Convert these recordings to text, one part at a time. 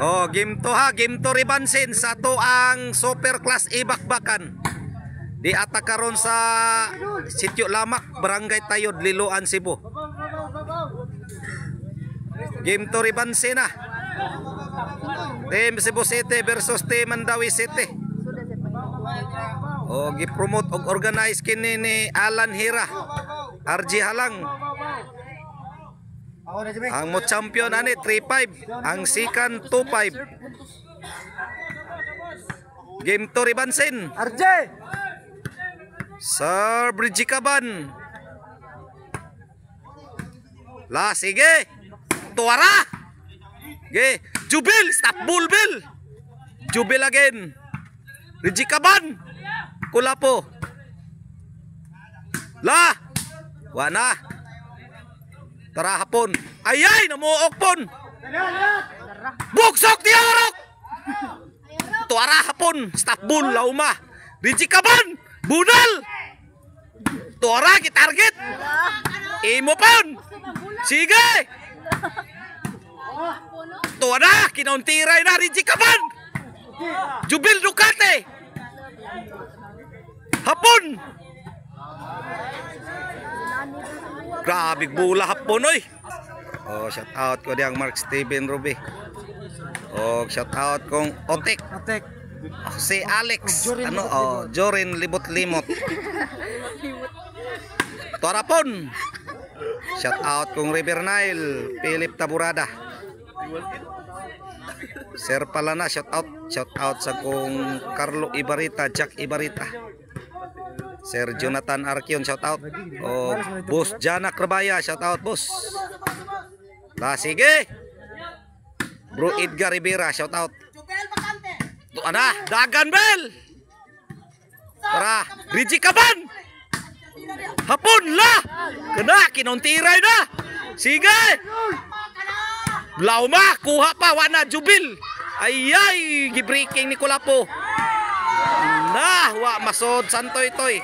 Oh, game to ha, game to ribansin sa to ang Super Class A bakbakan. Di ata karon sa Sitio Lamak, Barangay Tayod, Liloan, Cebu. Game to ribansin na. Team Cebu City versus Team Mandawi City. Oh, gi-promote og organize kini ni Alan Hira, RG Halang. Ang mo champion ani 3-5, ang sikan 2-5. Game to ribansin. RJ. Sir Bridgie Caban. La sige. Tuara. Ge, Jubil, stop bull bill. Jubil again. Bridgie Caban. Kulapo. La. Wana. Tara hapon. Ayay, namuok pon. Buksok tiarok. Tuara hapon. Stop bull, lauma. Bridgie Caban. Budal. Tuara gitarget. Imo pon. Sige. Tuara kinauntiray na Bridgie Caban. Jubil Ducate. Hapon. Grabe bola hapon oy. Oh, shout out ko diyang Mark Steven Ruby. Oh, shout out kong Otek. Otek. Si Alex. Ano? Oh, Jorin Libot-Limot. Tuarapon. Shout out kong River Nile, Philip Taburada. Sir Palana, shout out. Shout out sa kong Carlo Ibarita, Jack Ibarita. Sir Jonathan Arkion, shout out. Oh, Boss Jana Krabaya, shout out, boss. La sige. Bro Edgar Rivera, shout out. Tu ana, Dagan Bel. Tara, Bridgie Caban. Hapon la. Kena kinontiray na. Sige. Lauma, kuha pa wana Jubil. Ayay, gibreaking ni Kulapo. Nah, wa masod santoy toy.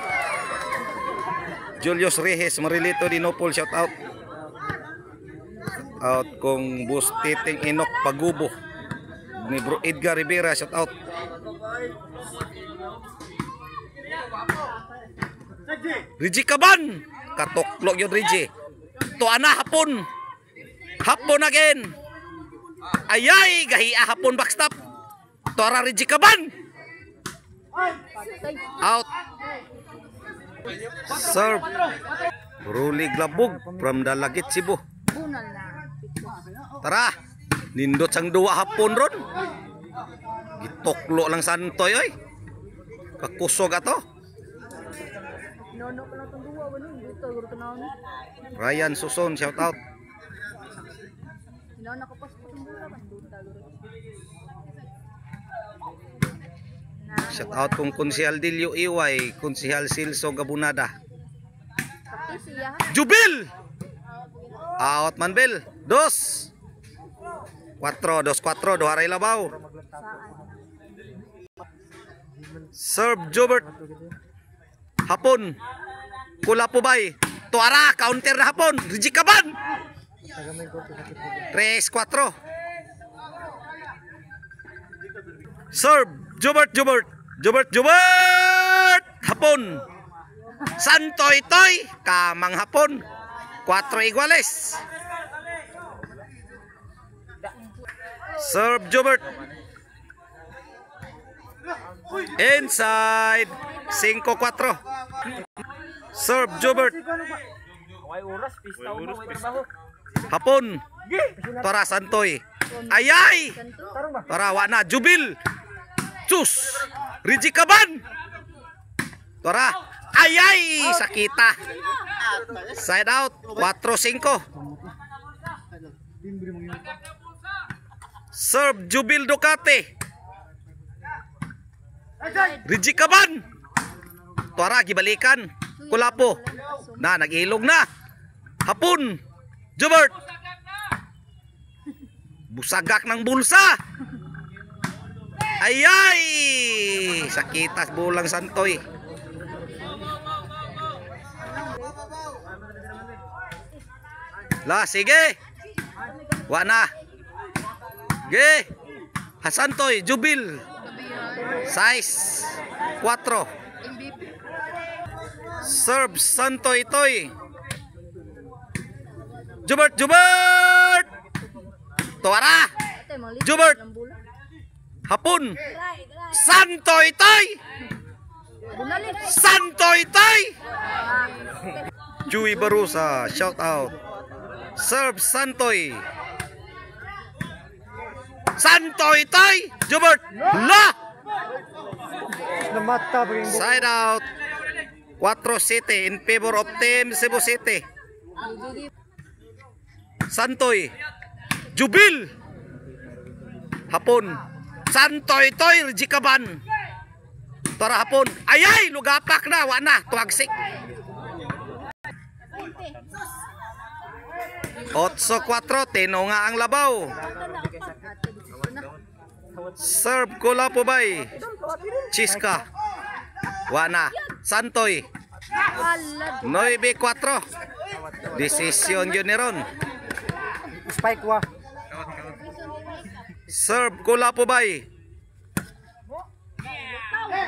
Julius Reyes Marilito Dinopol, shout out. Out kong Bus Titing Inok Pagubo. Ni Bro Edgar Rivera, shout out. Bridgie Caban. Katoklok yun Bridgie. Tuana hapon. Hapon again. Ayay, gahiya hapon backstop. Tuara Bridgie Caban. Out. Serve. Ruli Glabog from Dalagit, Cebu. Tara. Nindot sang dua hapon ron. Gitoklo lang santoy oy. Kakusog ato. Ryan Suson, shout out. Shout out kung Konsehal Dilio Iway, Konsehal Silso Gabunada. Jubil. Out man Bel. 2-4, Doharay Labaw. Serve Jobert. Hapon. Kulapo bay. Tuara, counter na hapon. Bridgie Caban. 3-4. Serve Jobert. Hapon. Santoy Toy. Kamang hapon. 4 iguales. Serve Jobert. Inside. 5-4. Serve Jobert. Hapon. Tora Santoy. Ayay. Tora wana Jubil. Cus. Bridgie Caban. Tora. Ayay. Sakita. Side out. 4-5. Serve Jubil Ducati. Bridgie Caban. Tuara gibalikan. Kulapo. Na nag-ilog na. Hapon. Jobert. Busagak ng bulsa. Ayay. Sakitas bulang santoy. La sige. Wa na. Ge. Santoy, Jubil. Size 4. Serve Santoy Toy. Jubert, Jubert. Tuara. Jubert. Hapon. Santoy Toy. Santoy Toy. Joey Barusa, shout out. Serve Santoy. Santoy Toy. Jubert. La. Side out. 4-7 in favor of Team Cebu City. Santoy. Jubil. Hapon. Santoy Toy. Rijikaban. Tara hapon. Ayay! Lugapak na. Wana. Tuwagsik. 8-4. Tinunga ang labaw. Serve Kula po bay. Chiska. Wana. Santoy. 9-4. Desisyon yun ni Ron. Spike wa. Serve Kula po bay.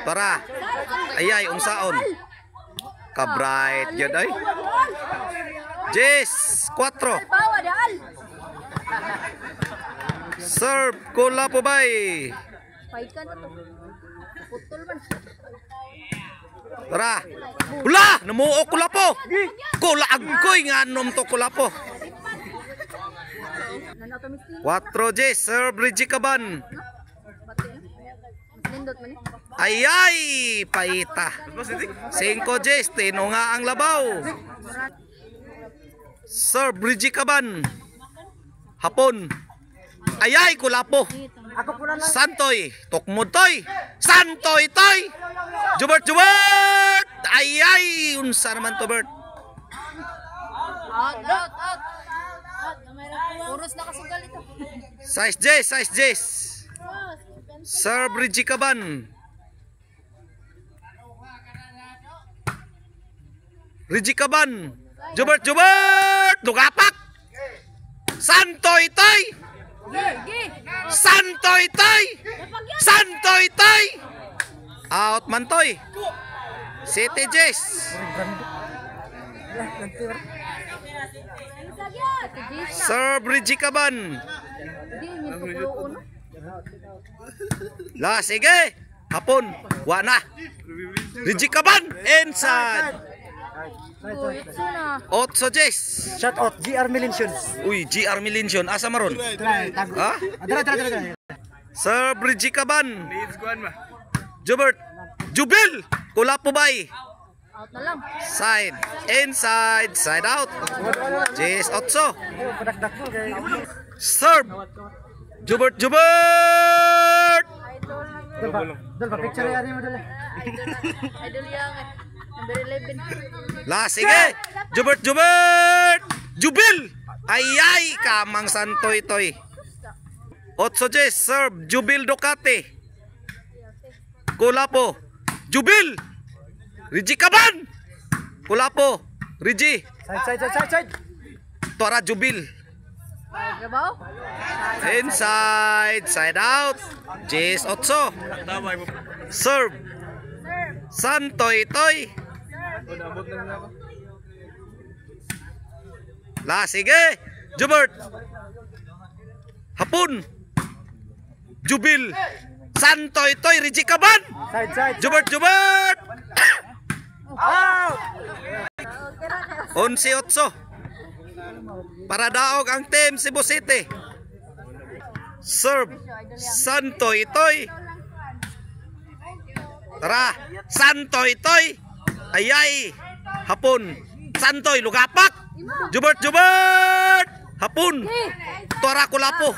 Tara. Ayay, unsaon. Kabright yun ay. Jess, 4. Serve Kula po bay. Tara. Hula, namuo Kula po. Kula agkoy nga nom to Kula po. 4 Jess, serve Rijikaban. Ayay, paita. 5 Jess, tinunga ang labaw. Serve Rijikaban. Hapon. Ayay, Kulapo. Santoy, Tukmod Toy. Santoy Toy. Jubert, Jubert. Ayay, unsa naman to Bert. Out. Puros nakasugal ito. Size Jess. Serve Rijikaban. Rijikaban. Jubert. Dugapak. Santoy Toy. Santoy Toy. Out man Toy. City Jess. Serve Rijikaban. La, sige. Hapon. Wana. Rijikaban. Inside. 8 Jess. Shout out GR Melintion. Uy, GR Melintion. Asa maron? Ha? Adara. Serve Rijikaban. Jubert. Jubil. Kula po bay. Out na lang. Side. Inside. Side out. Jess 8. Serve. Jubert. Dal ba picture yan mo dala. Idol yang number 11. La, sige. Jubert. Jubil. Ayay, kamang Santoy Toy. 8 Jess, serve. Jubil Ducati. Kulapo. Jubil. Rijikaban. Kulapo. Riji. Side. Tora Jubil. Trabaho? Inside. Side out. Jess 8. Serve. Santoy Toy. La, sige. Jubert. Hapon. Jubil. Santoy Toy. Rijikaban. Side. Jubert. Out. 11-8. Para daog ang team Cebu City. Serve. Santoy Toy. Tara. Santoy Toy. Ayay. Hapon. Santoy. Lugapak. Jubert. Hapon. Tora Kulapo.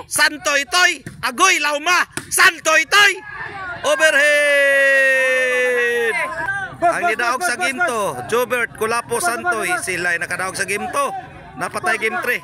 Santoy Toy. Agoy Lauma. Santoy Toy. Overhead. Ang nidaog sa ginto, Jobert, Kulapo, Santoy, sila ay nakadaog sa ginto. Napatay game 3.